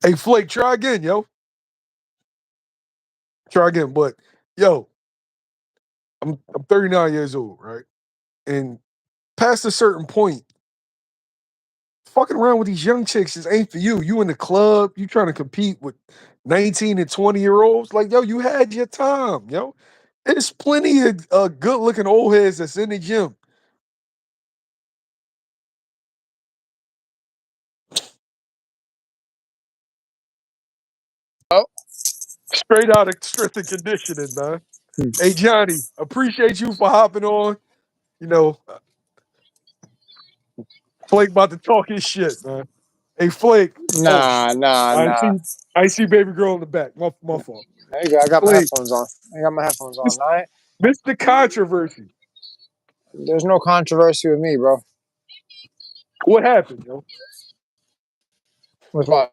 A: Hey Flake, try again, yo. Try again. But yo, I'm 39 years old, right? And past a certain point, fucking around with these young chicks just ain't for you. You in the club, you trying to compete with 19 and 20-year-olds. Like, yo, you had your time, yo. There's plenty of good looking old heads that's in the gym.
C: Oh.
A: Straight out of strength and conditioning, man. Hey Johnny, appreciate you for hopping on. You know, Flake about to talk his shit, man. Hey Flake.
C: Nah.
A: I see baby girl in the back. My fault.
C: There you go. I got my
A: Flake,
C: headphones on.
A: Mr. Controversy.
C: There's no controversy with me, bro.
A: What happened, yo?
C: With what?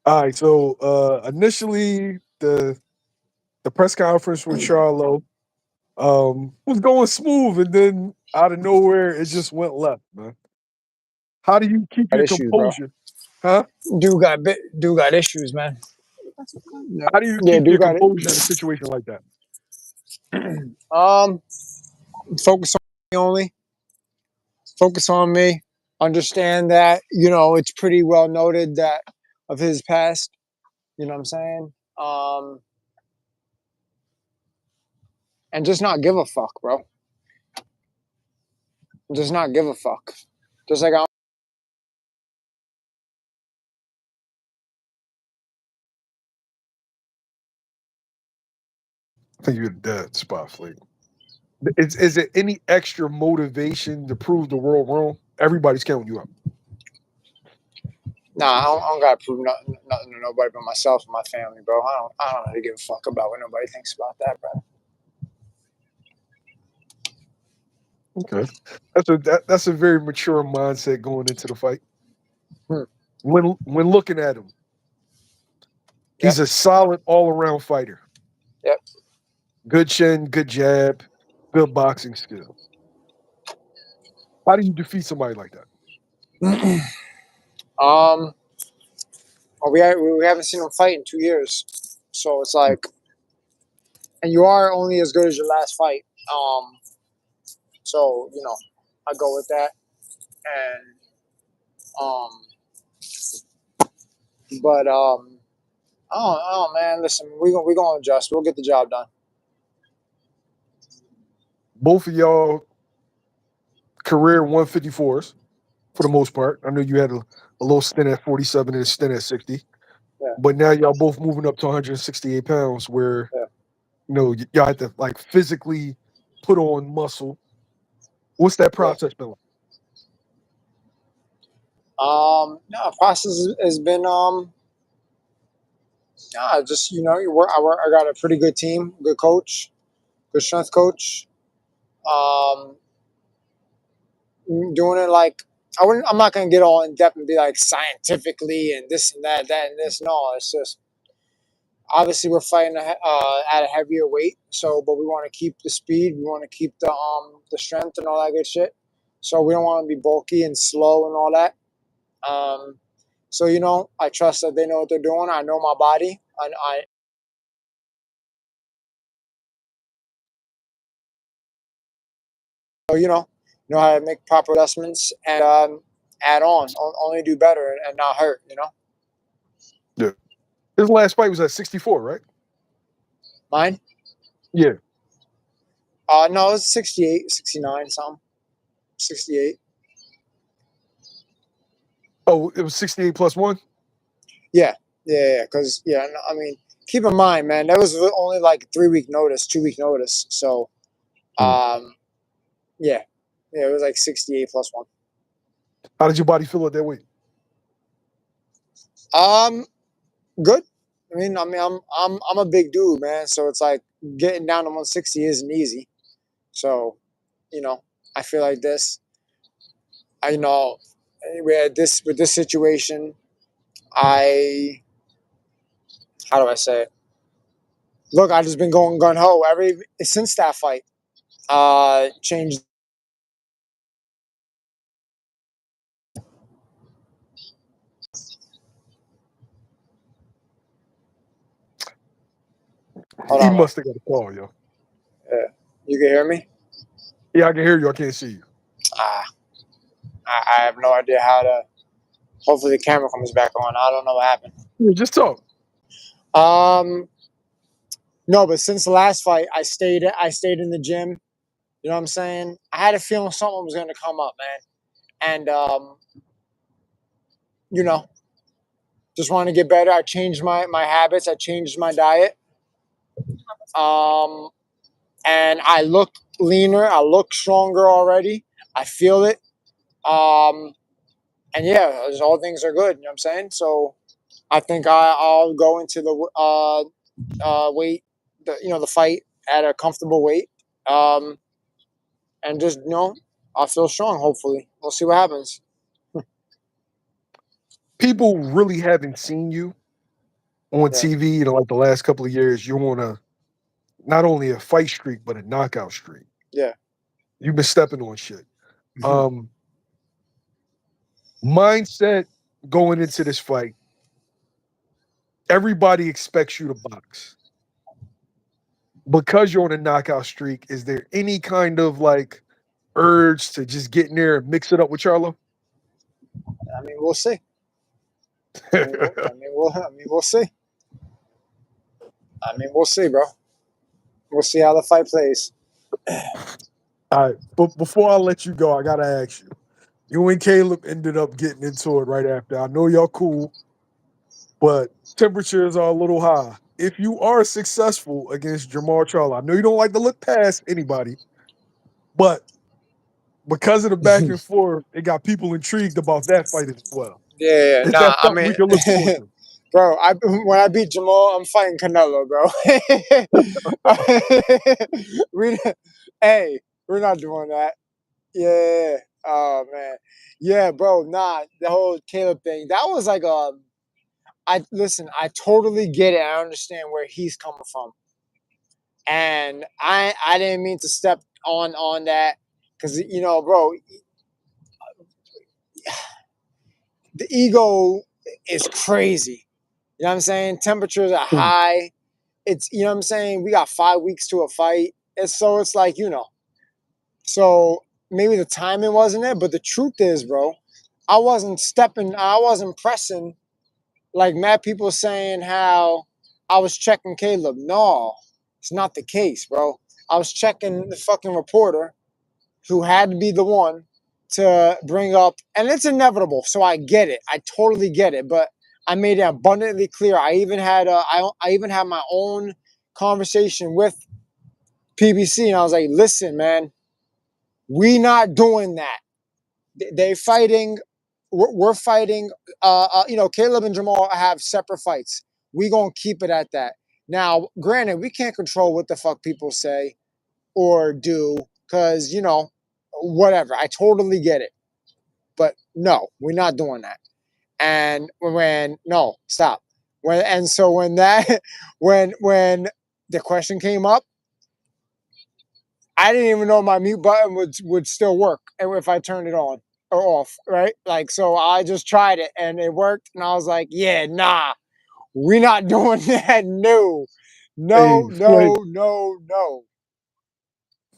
A: All right, so initially the press conference with Charlo was going smooth, and then out of nowhere it just went left, man. How do you keep
C: Got
A: your
C: issues, bro.
A: composure? Huh?
C: Dude got issues, man.
A: How do you
C: Yeah,
A: keep your
C: dude got it.
A: composure in a situation like that?
C: Focus on me only. Focus on me. Understand that, it's pretty well noted that of his past. You know what I'm saying? And just not give a fuck, bro. Just not give a fuck. Just like
A: I think you're dead spot, Flake. Is it any extra motivation to prove the world wrong? Everybody's counting you out.
C: Nah, I don't gotta prove nothing to nobody but myself and my family, bro. I don't really give a fuck about what nobody thinks about that, bro.
A: Okay, that's a very mature mindset going into the fight.
C: Hmm.
A: When looking at him, he's a solid all around fighter.
C: Yep.
A: Good chin, good jab, good boxing skill. How do you defeat somebody like that?
C: Well, we haven't seen him fight in 2 years, so it's like, and you are only as good as your last fight. So I go with that, and but I don't, man. Listen, we gonna adjust. We'll get the job done.
A: Both of y'all career 154s for the most part. I know you had a little stint at 47 and a stint at 60.
C: Yeah.
A: But now y'all both moving up to 168 pounds where, y'all have to like physically put on muscle. What's that process been like?
C: No, process has been just I got a pretty good team, good coach, good strength coach. Doing it like I'm not gonna get all in depth and be like scientifically and this and that and this. No, it's just obviously we're fighting at a heavier weight, but we want to keep the speed, we want to keep the strength and all that good shit. So we don't want to be bulky and slow and all that. So I trust that they know what they're doing. I know my body. I so know how to make proper adjustments and add on, only do better and not hurt.
A: Yeah. His last fight was at 64, right?
C: Mine?
A: Yeah.
C: No, it was 68, 69, something. 68.
A: Oh, it was 68 plus one?
C: Yeah. Because I mean, keep in mind, man, that was only like 3-week notice, 2-week notice. So, yeah, it was like 68 plus one.
A: How did your body feel at that weight?
C: Good. I mean, I'm a big dude, man. So it's like getting down to 160 isn't easy. So, I feel like this. With this situation, how do I say it? Look, I just been going gun ho since that fight. Changed. Hold
A: He
C: on,
A: must have got a call, yo.
C: yeah. You can hear me?
A: Yeah, I can hear you. I can't see you.
C: I have no idea how to. Hopefully the camera comes back on. I don't know what happened.
A: Yeah, just talk.
C: No, but since the last fight, I stayed in the gym. You know what I'm saying? I had a feeling something was going to come up, man. And just want to get better. I changed my habits. I changed my diet. And I look leaner. I look stronger already. I feel it. And yeah, all things are good. You know what I'm saying? So I think I'll go into the weight, the fight at a comfortable weight. And just I'll feel strong. Hopefully, we'll see what happens.
A: People really haven't seen you on TV, like the last couple of years. You're on not only a fight streak, but a knockout streak.
C: Yeah.
A: You've been stepping on shit. Mindset going into this fight, everybody expects you to box. Because you're on a knockout streak, is there any kind of like urge to just get in there and mix it up with Charlo?
C: I mean, we'll see. We'll see. I mean, we'll see, bro. We'll see how the fight plays.
A: All right, but before I let you go, I gotta ask you. You and Caleb ended up getting into it right after. I know y'all cool, but temperatures are a little high. If you are successful against Jermall Charlo, I know you don't like to look past anybody, but because of the back and forth, it got people intrigued about that fight as well.
C: Yeah,
A: Is
C: nah.
A: that
C: I
A: something
C: mean,
A: we can look forward to?
C: bro, when I beat Jermall, I'm fighting Canelo, bro. Hey, we're not doing that. Yeah. Oh man. Yeah, bro. Nah, the whole Caleb thing. That was like I listen. I totally get it. I understand where he's coming from, and I didn't mean to step on that because bro, the ego is crazy. You know what I'm saying? Temperatures are high. It's what I'm saying. We got 5 weeks to a fight, and so it's like So maybe the timing wasn't it, but the truth is, bro, I wasn't pressing like mad people saying how I was checking Caleb. No, it's not the case, bro. I was checking the fucking reporter who had to be the one to bring up, and it's inevitable. So I get it. I totally get it. But I made it abundantly clear. I even had my own conversation with PBC, and I was like, "Listen, man, we not doing that. They fighting. We're fighting. Caleb and Jermall have separate fights. We gonna keep it at that. Now, granted, we can't control what the fuck people say or do, because whatever. I totally get it. But no, we're not doing that. And no, stop. When that when the question came up, I didn't even know my mute button would still work if I turned it on or off, right? Like, so I just tried it and it worked, and I was like, yeah, nah, we're not doing that. No,
A: Hey,
C: no, no, no, no.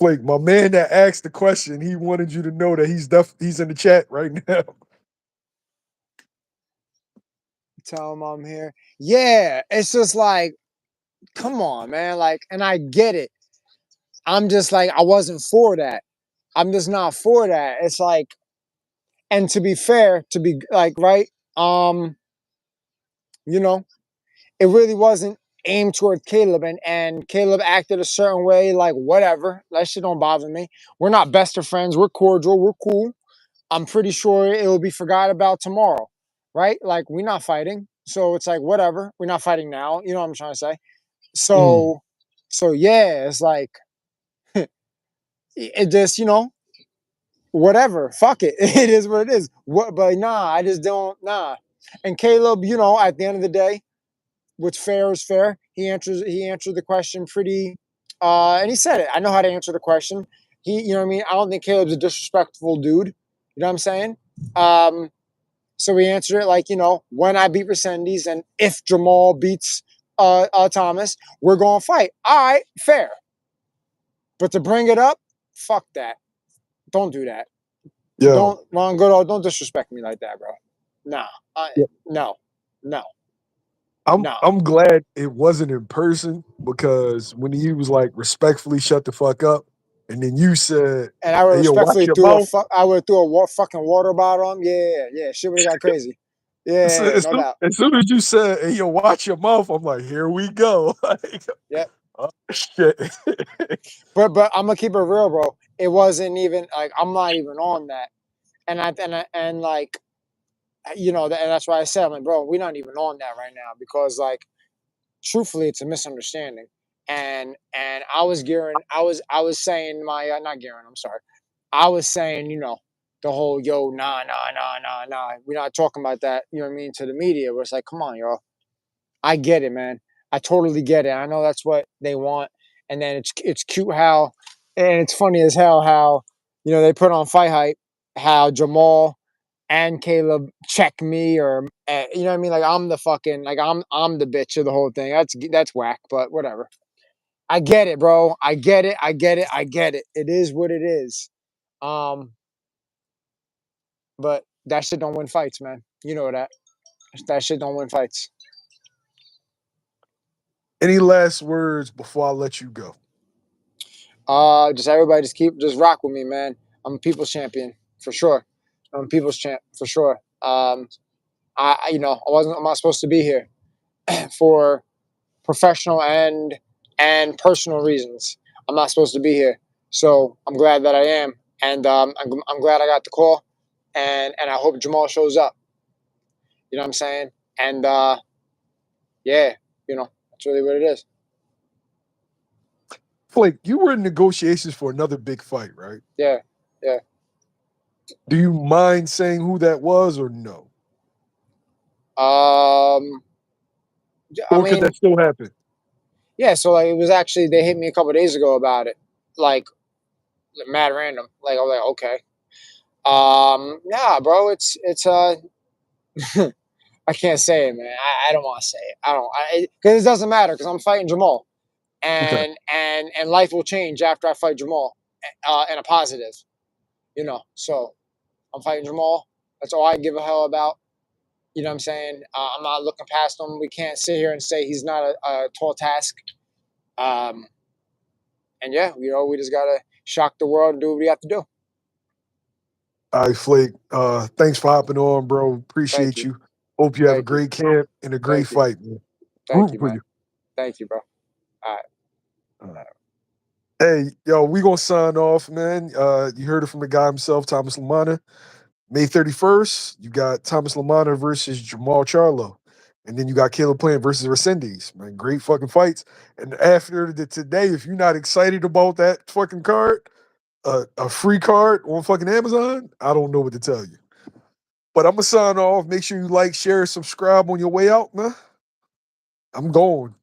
A: Flake, my man that asked the question, he wanted you to know that he's in the chat right now.
C: Tell him I'm here. Yeah, it's just like, come on, man. Like, and I get it. I'm just like, I wasn't for that. I'm just not for that. It's like, and to be fair, to be like, right, you know, it really wasn't aimed toward Caleb, and Caleb acted a certain way, like whatever. That shit don't bother me. We're not best of friends. We're cordial. We're cool. I'm pretty sure it will be forgot about tomorrow, right? Like we're not fighting, so it's like whatever. We're not fighting now. You know what I'm trying to say?
A: Mm.
C: So yeah, it's like it just whatever. Fuck it. It is what it is. What? But nah, I just don't. Nah. And Caleb, at the end of the day, what's fair is fair. He answered the question pretty, and he said it. I know how to answer the question. You know what I mean? I don't think Caleb's a disrespectful dude. You know what I'm saying? So he answered it like, when I beat Resendiz and if Jermall beats Thomas, we're gonna fight. All right, fair. But to bring it up, fuck that. Don't do that.
A: Yo,
C: Don't Ron Goodall, don't disrespect me like that, bro. Nah.
A: yeah,
C: No. No.
A: I'm
C: No.
A: I'm glad it wasn't in person because when he was like respectfully shut the fuck up, and then you said,
C: And I would
A: "Hey, yo, watch
C: respectfully
A: your mouth."
C: threw a fucking water bottle on him. Yeah. Shit would have got crazy.
A: As,
C: Yeah,
A: as
C: no
A: soon,
C: doubt.
A: as soon as you said, "Hey, yo, watch your mouth," I'm like, "Here we go." Like,
C: Yep.
A: oh shit.
C: But I'm gonna keep it real, bro. It wasn't even like I'm not even on that. And like and that's why I said, I'm like, bro, we're not even on that right now because like truthfully it's a misunderstanding. And I was saying my not gearing, I'm sorry. I was saying, the whole nah. We're not talking about that, you know what I mean, to the media. Where it's like, come on, y'all. I get it, man. I totally get it. I know that's what they want. And then it's cute how, and it's funny as hell how, they put on Fight Hype how Jermall and Caleb check me, or you know what I mean? Like I'm the fucking, like I'm the bitch of the whole thing. That's whack, but whatever. I get it, bro. I get it. It is what it is. But that shit don't win fights, man. You know that. That shit don't win fights.
A: Any last words before I let you go?
C: Just everybody just rock with me, man. I'm a people's champion for sure. I'm a people's champ for sure. I'm not supposed to be here for professional and personal reasons. I'm not supposed to be here, so I'm glad that I am, and I'm glad I got the call, and I hope Jermall shows up. You know what I'm saying? And yeah, that's really what it is.
A: Flake, you were in negotiations for another big fight, right?
C: Yeah.
A: Do you mind saying who that was or no?
C: I
A: Or could
C: mean,
A: that still happen?
C: yeah. So like, it was actually, they hit me a couple of days ago about it, like mad random. Like I was like, okay, nah, bro. It's I can't say it, man. I don't want to say it. I don't, because it doesn't matter, because I'm fighting Jermall,
A: Okay.
C: and life will change after I fight Jermall, in a positive, So I'm fighting Jermall. That's all I give a hell about. You know what I'm saying? I'm not looking past him. We can't sit here and say he's not a tall task. And yeah, we just gotta shock the world and do what we have to do.
A: All right, Flake. Thanks for hopping on, bro.
C: Thank
A: Appreciate
C: you.
A: you. Hope you have a
C: Thank you.
A: great camp and a great
C: Thank you.
A: fight, man.
C: Thank you,
A: Rooting for
C: man.
A: you.
C: Thank you, bro.
A: Hey, yo, we gonna sign off, man. You heard it from the guy himself, Thomas Lamanna. May 31st, you got Thomas Lamanna versus Jermall Charlo. And then you got Caleb Plant versus Resendiz. Man, great fucking fights. And after today, if you're not excited about that fucking card, a free card on fucking Amazon, I don't know what to tell you. But I'm gonna sign off. Make sure you like, share, subscribe on your way out, man. I'm going.